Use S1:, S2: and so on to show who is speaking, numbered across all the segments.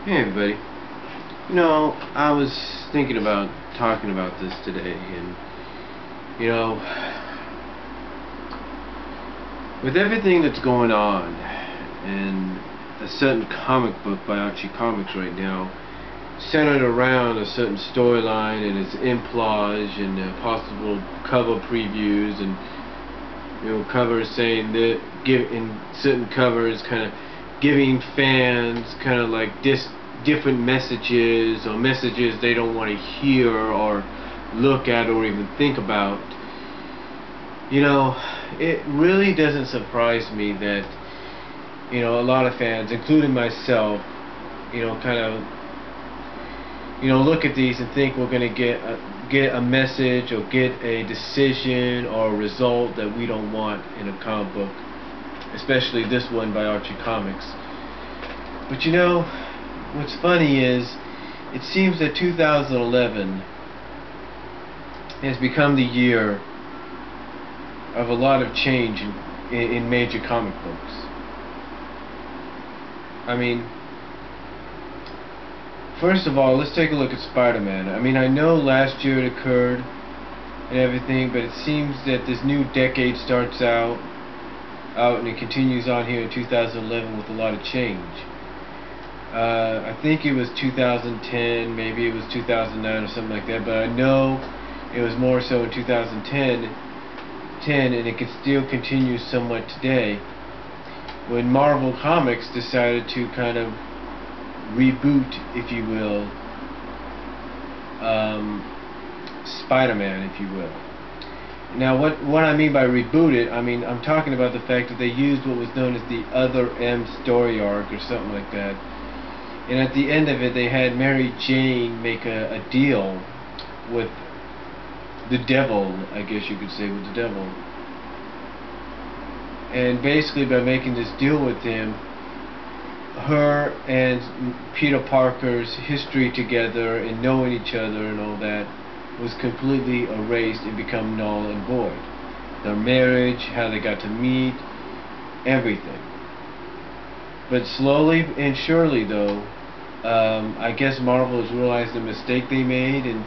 S1: Hey everybody. You know, I was thinking about talking about this today, and you know, with everything that's going on, and a certain comic book by Archie Comics right now, centered around a certain storyline and its implage and possible cover previews, and covers saying that in certain covers kind of giving fans kind of like different messages, or messages they don't want to hear or look at or even think about. It really doesn't surprise me that a lot of fans, including myself, kind of look at these and think we're going to get a message or get a decision or a result that we don't want in a comic book, especially this one by Archie Comics. But what's funny is it seems that 2011 has become the year of a lot of change in major comic books. I mean, first of all, let's take a look at Spider-Man. I mean, I know last year it occurred and everything, but it seems that this new decade starts out and it continues on here in 2011 with a lot of change. I think it was 2010, maybe it was 2009 or something like that, but I know it was more so in 2010, and it can still continue somewhat today, when Marvel Comics decided to kind of reboot, if you will, Spider-Man, if you will. Now, what I mean by reboot it, I'm talking about the fact that they used what was known as the Other M story arc or something like that. And at the end of it, they had Mary Jane make a deal with the devil, I guess you could say, with the devil. And basically, by making this deal with him, her and Peter Parker's history together and knowing each other and all that was completely erased and become null and void. Their marriage, how they got to meet, everything. But slowly and surely, though, I guess Marvel has realized the mistake they made, and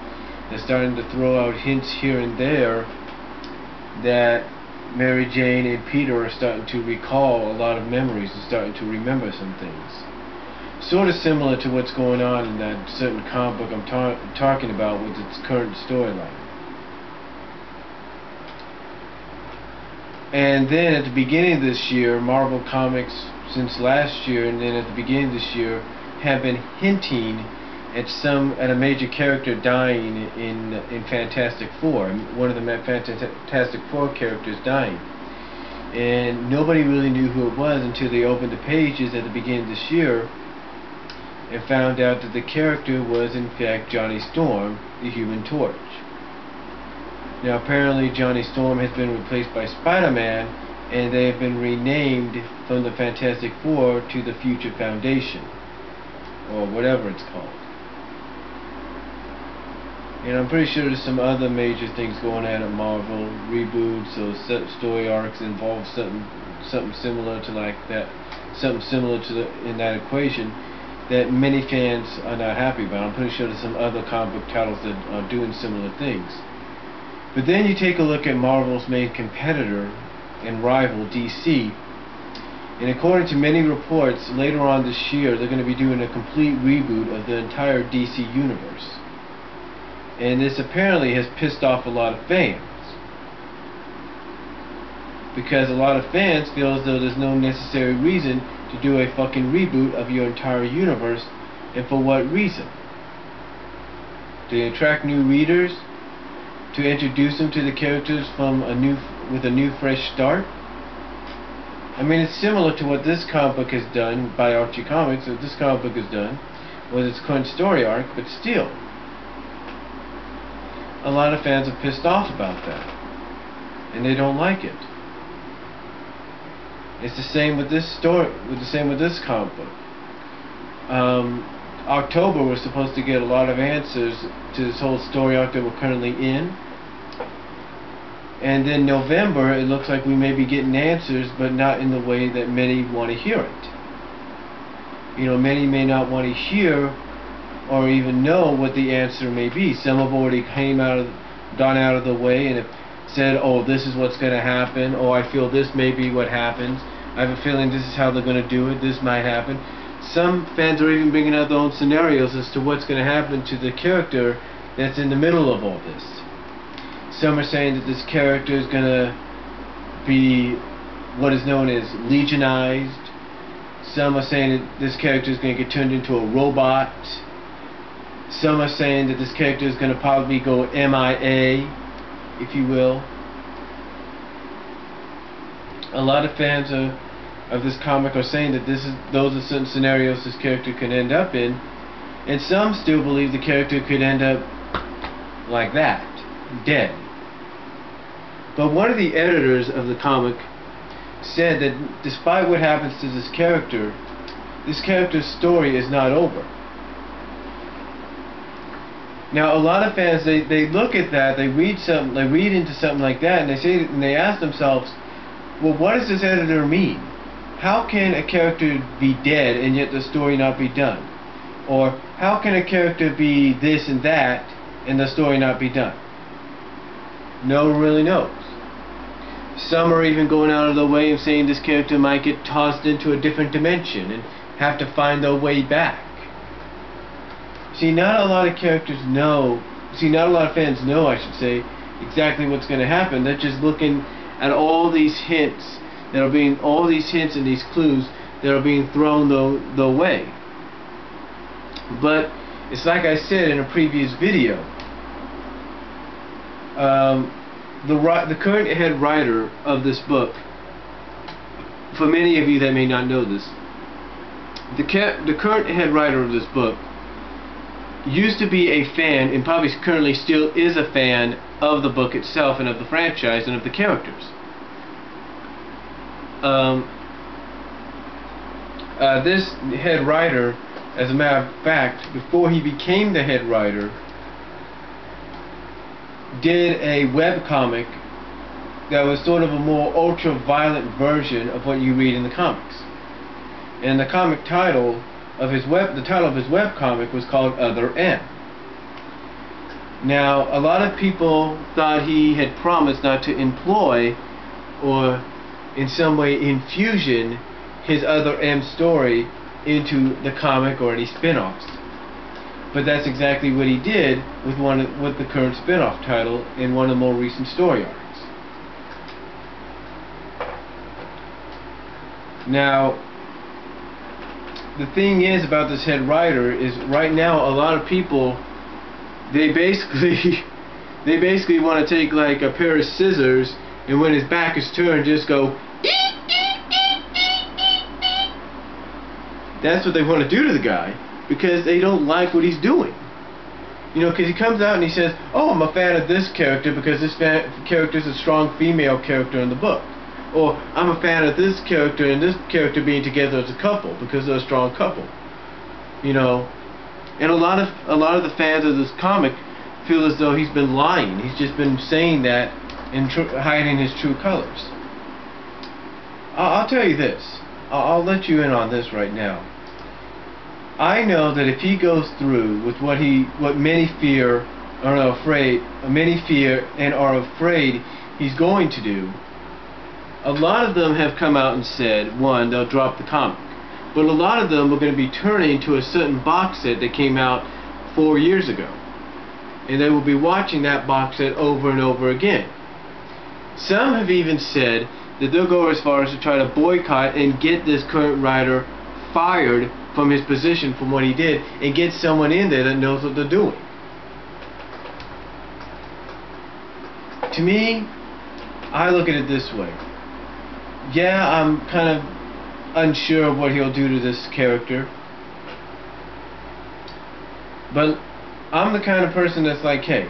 S1: they're starting to throw out hints here and there that Mary Jane and Peter are starting to recall a lot of memories and starting to remember some things. Sort of similar to what's going on in that certain comic book I'm talking about with its current storyline. And then at the beginning of this year, Marvel Comics, since last year and then at the beginning of this year, have been hinting at a major character dying in Fantastic Four. One of the Fantastic Four characters dying. And nobody really knew who it was until they opened the pages at the beginning of this year and found out that the character was in fact Johnny Storm, the Human Torch. Now apparently Johnny Storm has been replaced by Spider-Man, and they have been renamed from the Fantastic Four to the Future Foundation, or whatever it's called. And I'm pretty sure there's some other major things going on at Marvel, reboots or story arcs involve something similar to like that, in that equation that many fans are not happy about. I'm pretty sure there's some other comic book titles that are doing similar things. But then you take a look at Marvel's main competitor and rival, DC, and according to many reports, later on this year they're going to be doing a complete reboot of the entire DC universe. And this apparently has pissed off a lot of fans, because a lot of fans feel as though there's no necessary reason to do a fucking reboot of your entire universe. And for what reason? To attract new readers? To introduce them to the characters with a new fresh start? I mean, it's similar to what this comic book has done by Archie Comics, what this comic book has done with its current story arc, but still, a lot of fans are pissed off about that, and they don't like it. It's the same with this comic book. October we're supposed to get a lot of answers to this whole story arc that we're currently in, and then November it looks like we may be getting answers, but not in the way that many want to hear it. many may not want to hear or even know what the answer may be. Some have already gone out of the way and have said, oh, this is what's going to happen, oh, I feel this may be what happens, I have a feeling this is how they're going to do it, this might happen. Some fans are even bringing out their own scenarios as to what's going to happen to the character that's in the middle of all this. Some are saying that this character is going to be what is known as legionized. Some are saying that this character is going to get turned into a robot. Some are saying that this character is going to probably go MIA, if you will. A lot of fans of this comic are saying that those are certain scenarios this character could end up in, and some still believe the character could end up like that, dead. But one of the editors of the comic said that despite what happens to this character's story is not over. Now, a lot of fans, they look at that, they read into something like that, and they ask themselves, well, what does this editor mean? How can a character be dead and yet the story not be done? Or how can a character be this and that and the story not be done? No one really knows. Some are even going out of the way of saying this character might get tossed into a different dimension and have to find their way back. See, not a lot of characters know, not a lot of fans know, I should say, exactly what's going to happen. They're just looking at all these hints and these clues that are being thrown their way. But it's like I said in a previous video, the current head writer of this book, for many of you that may not know this, the current head writer of this book used to be a fan, and probably currently still is a fan, of the book itself and of the franchise and of the characters. This head writer, as a matter of fact, before he became the head writer, did a webcomic that was sort of a more ultra-violent version of what you read in the comics. And the title of his webcomic was called Other M. Now, a lot of people thought he had promised not to employ or in some way infusion his Other M story into the comic or any spin-offs. But that's exactly what he did with the current spin-off title in one of the more recent story arcs. Now, the thing is about this head writer is right now a lot of people, they basically want to take like a pair of scissors and when his back is turned just go that's what they want to do to the guy, because they don't like what he's doing. Because he comes out and he says, oh, I'm a fan of this character because this character is a strong female character in the book. Or, I'm a fan of this character and this character being together as a couple because they're a strong couple. And a lot of the fans of this comic feel as though he's been lying. He's just been saying that and hiding his true colors. I'll tell you this. I'll let you in on this right now. I know that if he goes through with what many fear and are afraid he's going to do, a lot of them have come out and said, one, they'll drop the comic. But a lot of them are going to be turning to a certain box set that came out 4 years ago. And they will be watching that box set over and over again. Some have even said that they'll go as far as to try to boycott and get this current writer fired from his position from what he did and get someone in there that knows what they're doing. To me, I look at it this way. Yeah, I'm kind of unsure of what he'll do to this character, but I'm the kind of person that's like, hey,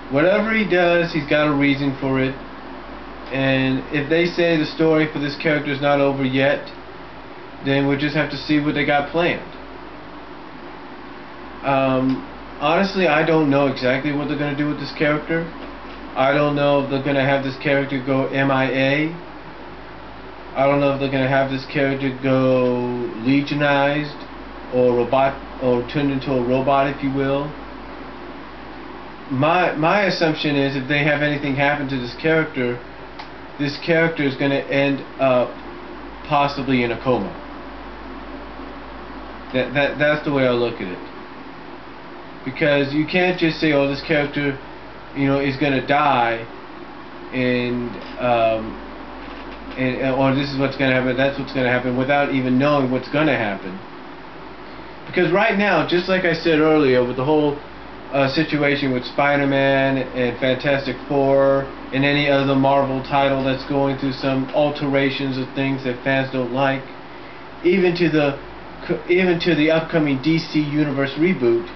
S1: whatever he does, he's got a reason for it, and if they say the story for this character is not over yet, then we'll just have to see what they got planned. Honestly, I don't know exactly what they're going to do with this character. I don't know if they're going to have this character go MIA. I don't know if they're going to have this character go legionized. or turned into a robot, if you will. My assumption is if they have anything happen to this character is going to end up possibly in a coma. That's the way I look at it. Because you can't just say, oh, this character, is going to die, or this is what's going to happen, that's what's going to happen, without even knowing what's going to happen. Because right now, just like I said earlier, with the whole situation with Spider-Man and Fantastic Four and any other Marvel title that's going through some alterations of things that fans don't like, even to the upcoming DC Universe reboot,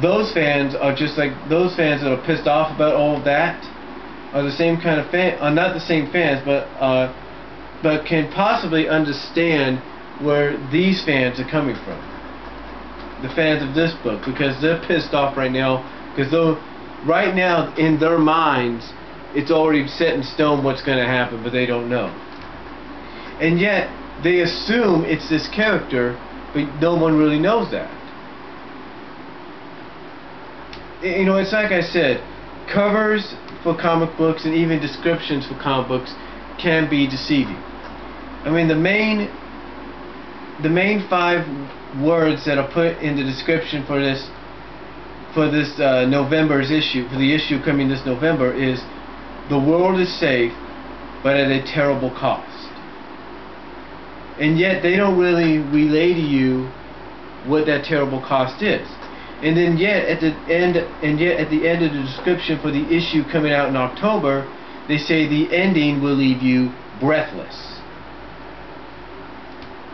S1: those fans are just like those fans that are pissed off about all of that are the same kind of fan, not the same fans, but can possibly understand where these fans are coming from. The fans of this book, because they're pissed off right now, because right now in their minds it's already set in stone what's going to happen, but they don't know. And yet they assume it's this character, but no one really knows that. It's like I said, covers for comic books and even descriptions for comic books can be deceiving. I mean, the main 5 words that are put in the description for this November's issue, for the issue coming this November, is the world is safe, but at a terrible cost. And yet they don't really relay to you what that terrible cost is. And then yet at the end of the description for the issue coming out in October, they say the ending will leave you breathless.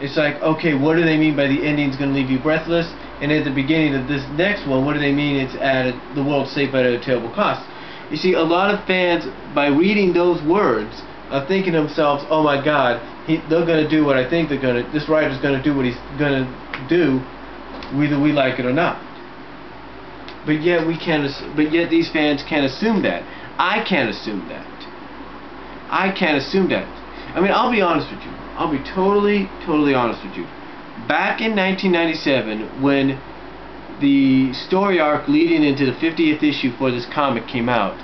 S1: It's like, okay, what do they mean by the ending's going to leave you breathless? And at the beginning of this next one, what do they mean it's the world's safe but at a terrible cost? You see, a lot of fans, by reading those words, are thinking to themselves, oh my God, they're going to do what I think they're going to. This writer's going to do what he's going to do, whether we like it or not. But yet these fans can't assume that. I can't assume that. I can't assume that. I mean, I'll be honest with you. I'll be totally honest with you. Back in 1997, when the story arc leading into the 50th issue for this comic came out,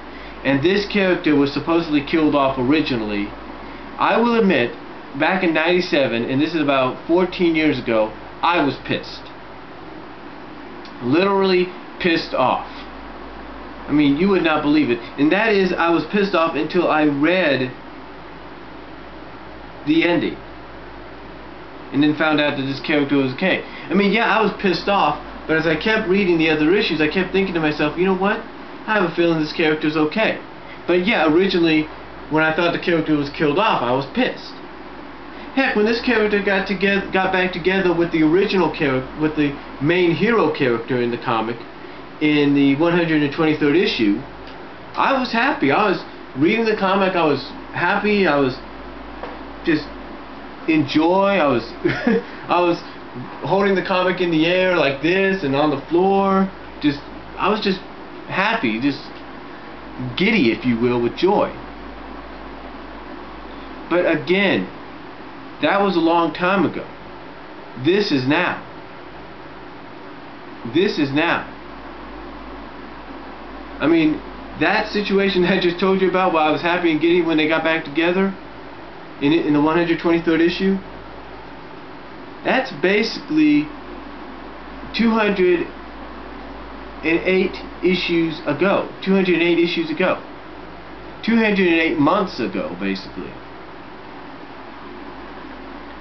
S1: and this character was supposedly killed off originally, I will admit, back in 97, and this is about 14 years ago, I was pissed. Literally pissed off. I mean, you would not believe it. And that is, I was pissed off until I read the ending, and then found out that this character was okay. I mean, yeah, I was pissed off, but as I kept reading the other issues, I kept thinking to myself, you know what? I have a feeling this character's okay. But yeah, originally, when I thought the character was killed off, I was pissed. Heck, when this character got back together with the original character, with the main hero character in the comic, in the 123rd issue, I was happy. I was reading the comic, I was happy, I was just in joy, I was I was holding the comic in the air like this and on the floor, I was just happy, just giddy, if you will, with joy. But again, that was a long time ago. This is now. This is now. I mean, that situation that I just told you about, where I was happy and giddy when they got back together in the 123rd issue, that's basically 208 issues ago. 208 issues ago. 208 months ago, basically.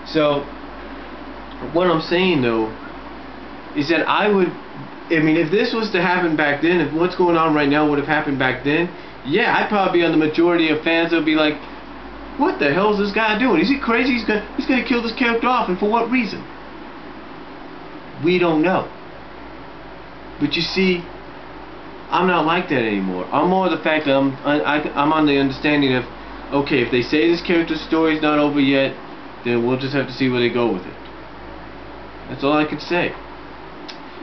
S1: So, what I'm saying though is that I mean, if this was to happen back then, if what's going on right now would have happened back then, yeah, I'd probably be on the majority of fans that would be like, what the hell is this guy doing? Is he crazy? He's gonna kill this character off, and for what reason? We don't know. But you see, I'm not like that anymore. I'm more the fact that I'm on the understanding of, okay, if they say this character's story's not over yet, then we'll just have to see where they go with it. That's all I could say.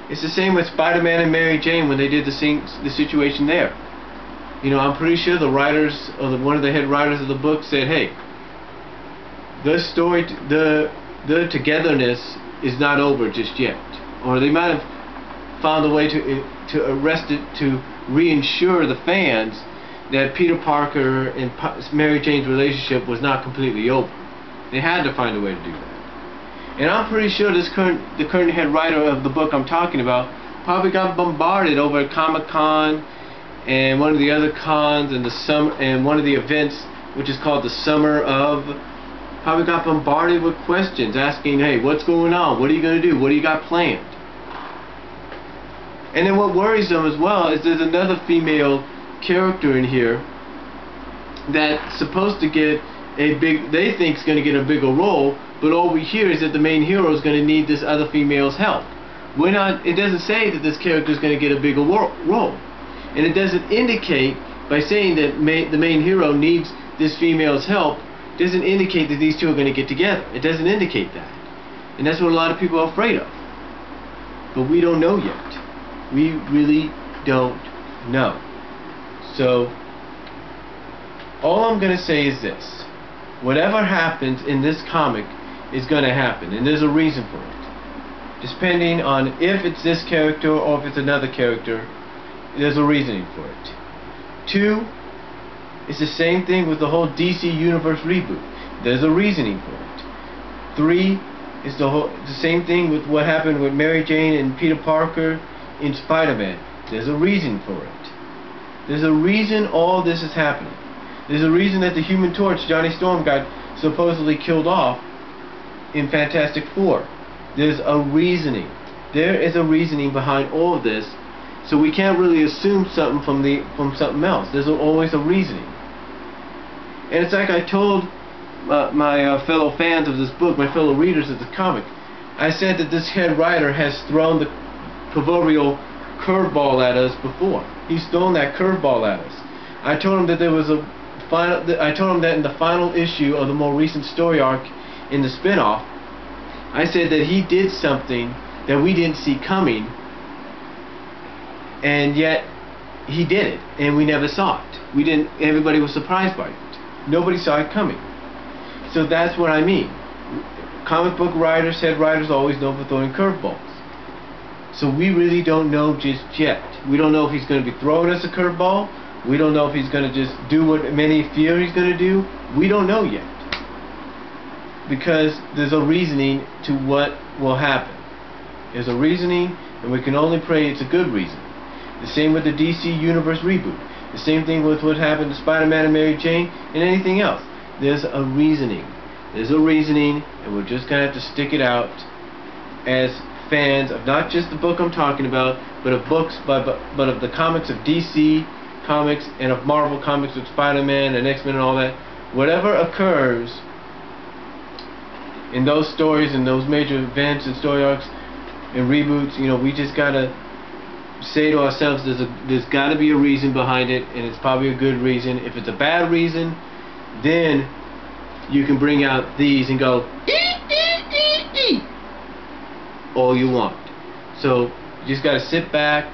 S1: It's the same with Spider-Man and Mary Jane when they did the situation there. You know, I'm pretty sure the writers, or one of the head writers of the book said, hey, the story, the togetherness is not over just yet, or they might have found a way to arrest it, to reassure the fans that Peter Parker and Mary Jane's relationship was not completely over. They had to find a way to do that. And I'm pretty sure the current head writer of the book I'm talking about probably got bombarded over at Comic-Con and one of the other cons and one of the events, which is called the Summer of, probably got bombarded with questions asking, hey, what's going on? What are you going to do? What do you got planned? And then what worries them as well is there's another female character in here that's supposed to get they think is going to get a bigger role, but all we hear is that the main hero is going to need this other female's help. It doesn't say that this character is going to get a bigger role. And it doesn't indicate, by saying that the main hero needs this female's help, doesn't indicate that these two are going to get together. It doesn't indicate that. And that's what a lot of people are afraid of. But we don't know yet. We really don't know. So, all I'm going to say is this. Whatever happens in this comic is going to happen, and there's a reason for it. Depending on if it's this character or if it's another character, there's a reasoning for it. 2, it's the same thing with the whole DC Universe reboot. There's a reasoning for it. 3 is the same thing with what happened with Mary Jane and Peter Parker in Spider-Man. There's a reason for it. There's a reason all this is happening. There's a reason that the Human Torch, Johnny Storm, got supposedly killed off in Fantastic Four. There's a reasoning. There is a reasoning behind all of this, so we can't really assume something from something else. There's always a reasoning. And it's like I told my fellow fans of this book, my fellow readers of the comic, I said that this head writer has thrown the proverbial curveball at us before. He's thrown that curveball at us. I told him that there was I told him that in the final issue of the more recent story arc in the spin-off, I said that he did something that we didn't see coming, and yet he did it, and we never saw it. Everybody was surprised by it. Nobody saw it coming. So that's what I mean. Comic book writers, head writers, always known for throwing curveballs. So we really don't know just yet. We don't know if he's going to be throwing us a curveball. We don't know if he's going to just do what many fear he's going to do. We don't know yet. Because there's a reasoning to what will happen. There's a reasoning, and we can only pray it's a good reason. The same with the DC Universe reboot. The same thing with what happened to Spider-Man and Mary Jane and anything else. There's a reasoning. There's a reasoning, and we're just going to have to stick it out as fans of not just the book I'm talking about, but of books, but of the comics of DC Comics and of Marvel Comics with Spider-Man and X-Men and all that. Whatever occurs in those stories and those major events and story arcs and reboots, we just gotta say to ourselves, there's got to be a reason behind it, and it's probably a good reason. If it's a bad reason, then you can bring out these and go all you want. So you just got to sit back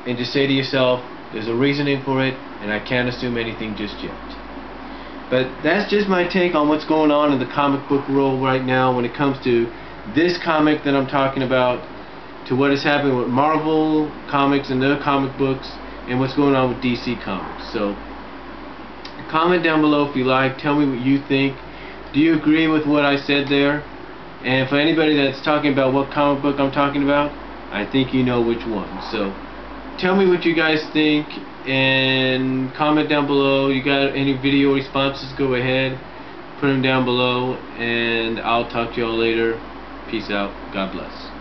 S1: and just say to yourself, there's a reasoning for it, and I can't assume anything just yet. But that's just my take on what's going on in the comic book world right now when it comes to this comic that I'm talking about, to what is happening with Marvel Comics and their comic books, and what's going on with DC Comics. So comment down below if you like. Tell me what you think. Do you agree with what I said there? And for anybody that's talking about what comic book I'm talking about, I think you know which one. So tell me what you guys think, and comment down below. You got any video responses, go ahead, put them down below, and I'll talk to y'all later. Peace out. God bless.